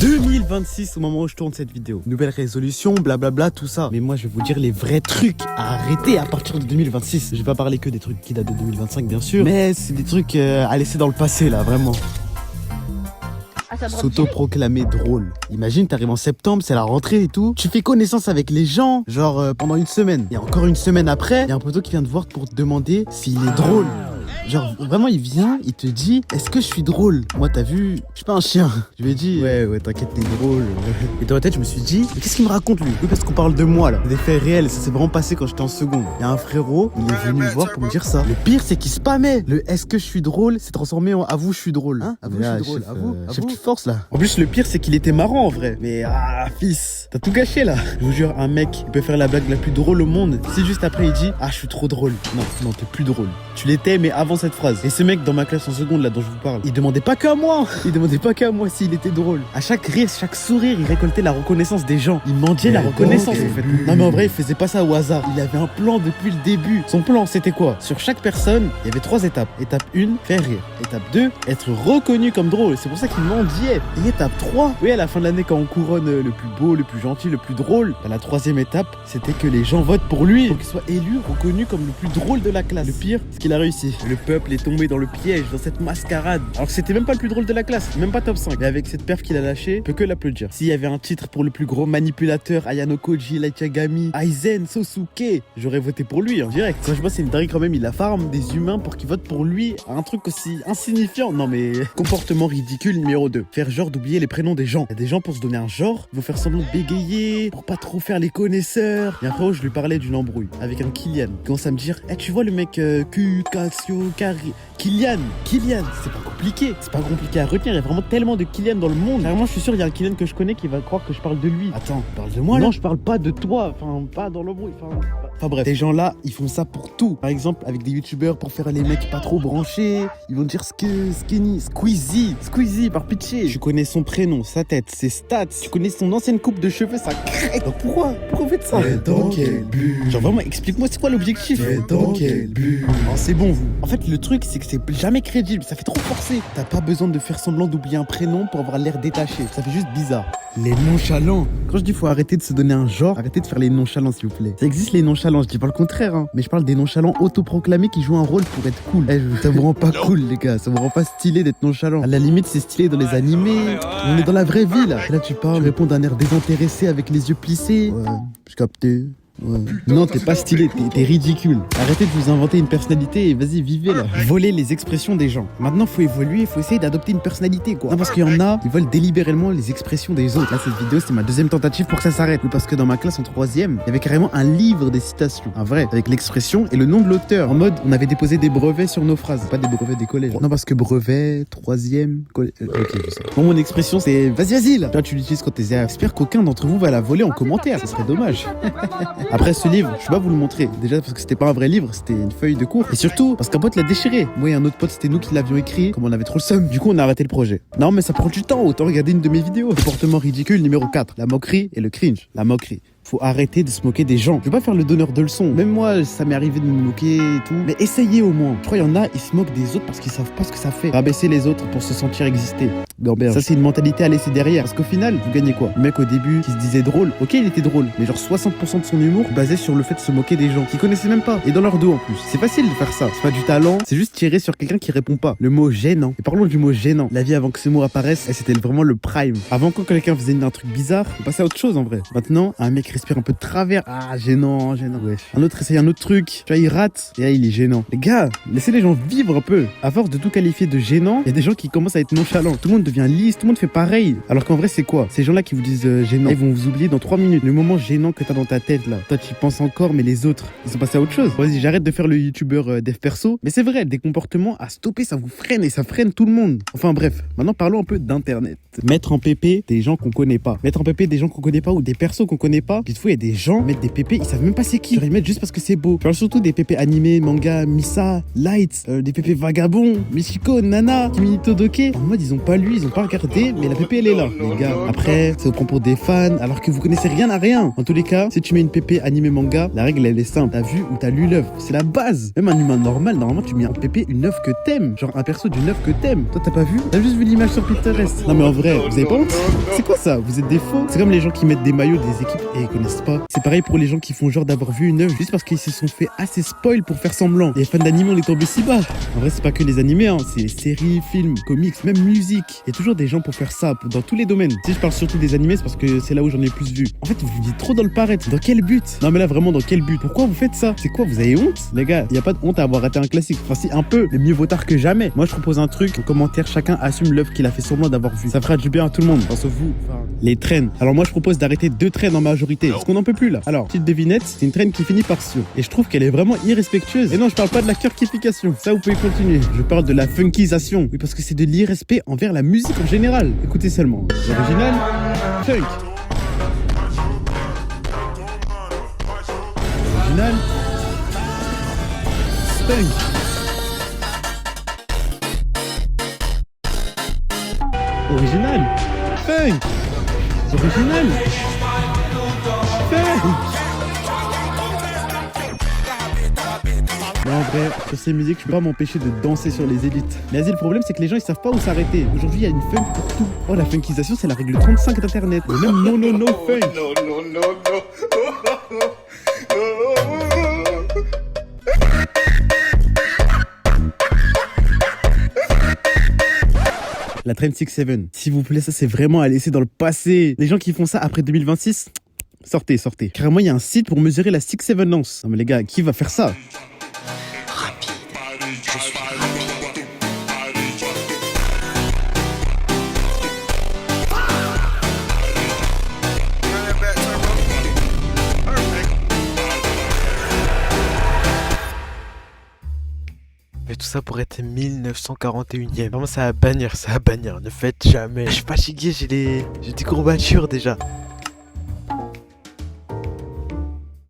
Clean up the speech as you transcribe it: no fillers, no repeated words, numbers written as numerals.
2026 au moment où je tourne cette vidéo. Nouvelle résolution, blablabla, tout ça. Mais moi, je vais vous dire les vrais trucs à arrêter à partir de 2026. Je vais pas parler que des trucs qui datent de 2025, bien sûr. Mais c'est des trucs à laisser dans le passé, là, vraiment. S'auto-proclamer drôle. Imagine, t'arrives en septembre, c'est la rentrée et tout. Tu fais connaissance avec les gens, genre pendant une semaine. Et encore une semaine après, il y a un poteau qui vient te voir pour te demander s'il est drôle. Genre, vraiment, il vient, il te dit, est-ce que je suis drôle? Moi, t'as vu, je suis pas un chien. Je lui ai dit, ouais, t'inquiète, t'es drôle. Et dans la tête, je me suis dit, mais qu'est-ce qu'il me raconte, lui? Oui, parce qu'on parle de moi, là. Des faits réels, ça s'est vraiment passé quand j'étais en seconde. Il y a un frérot, il est venu me voir pour me dire ça. Le pire, c'est qu'il spammait. Le est-ce que je suis drôle s'est transformé en avoue, je suis drôle. Hein? Avoue, je suis drôle. Avoue, chef, tu forces, là. En plus, le pire, c'est qu'il était marrant, en vrai. Mais, fils, t'as tout gâché, là. Je vous jure, un mec, il peut faire la blague la plus drôle au monde. Si juste après, il dit, je suis trop drôle. Non, t'es plus drôle. Tu l'étais, mais avant cette phrase. Et ce mec dans ma classe en seconde, là, dont je vous parle, il demandait pas qu'à moi. Il demandait pas qu'à moi s'il était drôle. À chaque rire, chaque sourire, il récoltait la reconnaissance des gens. Il mendiait la reconnaissance, en fait. Non, mais en vrai, il faisait pas ça au hasard. Il avait un plan depuis le début. Son plan, c'était quoi? Sur chaque personne, il y avait 3 étapes. Étape 1, faire rire. Étape 2, être reconnu comme drôle. C'est pour ça qu'il mendiait. Et étape 3, oui, à la fin de l'année, quand on couronne le plus beau, le plus gentil, le plus drôle, la 3e étape, c'était que les gens votent pour lui. Pour qu'il soit élu, reconnu comme le plus drôle de la classe. Le pire, c'est qu'il a réussi. Le peuple est tombé dans le piège, dans cette mascarade. Alors que c'était même pas le plus drôle de la classe, même pas top 5. Mais avec cette perf qu'il a lâchée, je peux que l'applaudir. S'il y avait un titre pour le plus gros manipulateur, Ayano Koji, Light Yagami, Aizen, Sosuke, j'aurais voté pour lui en direct. Quand je vois, c'est une dinguerie quand même, il a farm des humains pour qu'ils votent pour lui. Un truc aussi insignifiant. Non mais, comportement ridicule numéro 2. Faire genre d'oublier les prénoms des gens. Il y a des gens pour se donner un genre, ils vont faire semblant de bégayer, pour pas trop faire les connaisseurs. Et un frérot, je lui parlais d'une embrouille avec un Kylian. Il commence à me dire, tu vois le mec Q, Cassio, Carri... Kylian, c'est pas compliqué. C'est pas compliqué à retenir. Il y a vraiment tellement de Kylian dans le monde. Vraiment, je suis sûr, il y a un Kylian que je connais qui va croire que je parle de lui. Attends, parle de moi là? Non, je parle pas de toi. Enfin, pas dans l'embrouille. Enfin bref, ces gens-là, ils font ça pour tout. Par exemple, avec des youtubeurs pour faire les mecs pas trop branchés. Ils vont dire Skinny, Squeezie, par pitié. Tu connais son prénom, sa tête, ses stats. Tu connais son ancienne coupe de cheveux, sa crête. Donc pourquoi vous faites ça? Mais dans quel but? Genre vraiment, explique-moi c'est quoi l'objectif? Mais dans quel but? C'est bon vous. En fait, le truc, c'est que c'est jamais crédible. Ça fait trop forcé. T'as pas besoin de faire semblant d'oublier un prénom pour avoir l'air détaché. Ça fait juste bizarre. Les nonchalants. Quand je dis faut arrêter de se donner un genre, arrêtez de faire les nonchalants s'il vous plaît. Ça existe les nonchalants, je dis pas le contraire hein. Mais je parle des nonchalants autoproclamés qui jouent un rôle pour être cool. Ça vous rend pas cool les gars, ça vous rend pas stylé d'être nonchalant. À la limite c'est stylé dans les animés. On est dans la vraie vie là. Et là tu parles, tu réponds d'un air désintéressé avec les yeux plissés. Ouais, je captais. Ouais. Non, t'es pas stylé, t'es ridicule. Arrêtez de vous inventer une personnalité et vas-y, vivez là. Voler les expressions des gens. Maintenant, faut évoluer, faut essayer d'adopter une personnalité quoi. Non, parce qu'il y en a, ils volent délibérément les expressions des autres. Là, cette vidéo, c'est ma 2e tentative pour que ça s'arrête. Oui, parce que dans ma classe en 3e, il y avait carrément un livre des citations. Un vrai, avec l'expression et le nom de l'auteur. En mode, on avait déposé des brevets sur nos phrases. Pas des brevets des collèges. Non, parce que brevet, 3e, collège. Ok, je sais. Bon, mon expression, c'est vas-y là. Toi, tu l'utilises quand t'es zéro. J'espère qu'aucun d'entre vous va la voler en commentaire. Ce serait dommage. Après ce livre, je vais pas vous le montrer. Déjà parce que c'était pas un vrai livre, c'était une feuille de cours. Et surtout parce qu'un pote l'a déchiré. Moi et un autre pote, c'était nous qui l'avions écrit. Comme on avait trop le seum. Du coup, on a arrêté le projet. Non, mais ça prend du temps. Autant regarder une de mes vidéos. Comportement ridicule numéro 4. La moquerie et le cringe. La moquerie. Faut arrêter de se moquer des gens. Je veux pas faire le donneur de leçons. Même moi, ça m'est arrivé de me moquer et tout. Mais essayez au moins. Je crois qu'il y en a, ils se moquent des autres parce qu'ils savent pas ce que ça fait. Rabaisser les autres pour se sentir exister. Gamberge. Ça, c'est une mentalité à laisser derrière. Parce qu'au final, vous gagnez quoi? Le mec au début qui se disait drôle. Ok, il était drôle. Mais genre 60% de son humour basé sur le fait de se moquer des gens qui connaissaient même pas. Et dans leur dos en plus. C'est facile de faire ça. C'est pas du talent. C'est juste tirer sur quelqu'un qui répond pas. Le mot gênant. Et parlons du mot gênant. La vie avant que ce mot apparaisse, c'était vraiment le prime. Avant quand quelqu'un faisait un truc bizarre, on passait à autre chose en vrai. Maintenant, un mec respire un peu de travers. Gênant, wesh. Un autre essaye un autre truc. Tu vois, il rate. Et là, il est gênant. Les gars, laissez les gens vivre un peu. À force de tout qualifier de gênant, il y a des gens qui commencent à être nonchalants. Tout le monde devient lisse, tout le monde fait pareil. Alors qu'en vrai, c'est quoi? Ces gens-là qui vous disent gênant, ils vont vous oublier dans 3 minutes. Le moment gênant que t'as dans ta tête là. Toi, tu y penses encore, mais les autres, ils sont passés à autre chose. Vas-y, j'arrête de faire le youtubeur dev perso. Mais c'est vrai, des comportements à stopper, ça vous freine et ça freine tout le monde. Enfin bref, maintenant parlons un peu d'internet. Mettre en PP des gens qu'on connaît pas. Mettre en PP des gens qu'on connaît pas ou des persos qu'on connaît pas, pas. Puis des fois, il y a des gens mettent des pépés, ils savent même pas c'est qui. Genre, ils mettent juste parce que c'est beau. Je parle surtout des pépés animés, manga, Misa, Light, des pépés vagabonds, Michiko, Nana, Kimi no Todoke. En mode, ils ont pas lu, ils ont pas regardé, mais la pépé, elle est là, les gars. Après, ça vous prend pour des fans, alors que vous connaissez rien à rien. En tous les cas, si tu mets une pépé animé manga, la règle, elle est simple. T'as vu ou t'as lu l'œuvre. C'est la base. Même un humain normal, normalement, tu mets un pépé, une œuvre que t'aimes. Genre un perso d'une œuvre que t'aimes. Toi, t'as pas vu? T'as juste vu l'image sur Pinterest. Non, mais en vrai, vous avez pas honte? C'est quoi ça? Vous êtes des faux? C'est comme les gens qui mettent des maillots des équipes et ils connaissent pas. C'est pareil pour les gens qui font genre d'avoir vu une œuvre juste parce qu'ils se sont fait assez spoil pour faire semblant. Les fans d'animé, on est tombé si bas. En vrai, c'est pas que les animés, hein. C'est les séries, films, comics, même musique. Il y a toujours des gens pour faire ça, dans tous les domaines. Si je parle surtout des animés, c'est parce que c'est là où j'en ai le plus vu. En fait, vous dites trop dans le paraître. Dans quel but? Non, mais là, vraiment, dans quel but? Pourquoi vous faites ça? C'est quoi? Vous avez honte? Les gars, il y a pas de honte à avoir raté un classique. Enfin, si, un peu, mais mieux vaut tard que jamais. Moi, je propose un truc. En commentaire, chacun assume l'œuvre qu'il a fait semblant d'avoir vu. Ça fera du bien à tout le monde. Enfin, sauf vous. Enfin, les trends. Alors, moi, je propose d'arrêter 2 trends en majorité. Parce qu'on n'en peut plus, là. Alors, petite devinette, c'est une trend qui finit par sur. Et je trouve qu'elle est vraiment irrespectueuse. Et non, je parle pas de la curkification. Ça, vous pouvez continuer. Je parle de la funkisation. Oui, parce que c'est de l'irrespect envers la musique en général. Écoutez seulement. L'original, funk. Original, funk. Original, funk. Original, funk. Non, en vrai, sur ces musiques, je peux pas m'empêcher de danser sur les élites. Mais vas-y, le problème, c'est que les gens, ils savent pas où s'arrêter. Aujourd'hui, il y a une funk pour tout. Oh, la funkisation, c'est la règle 35 d'Internet. Et même non, funk. La Trend 6-7. S'il vous plaît, ça, c'est vraiment à laisser dans le passé. Les gens qui font ça après 2026, sortez. Carrément, il y a un site pour mesurer la 6-7 lance. Non, mais les gars, qui va faire ça? Mais tout ça pour être 1941ème. Vraiment, ça va bannir, Ne faites jamais. Je suis fatigué, j'ai des courbatures déjà.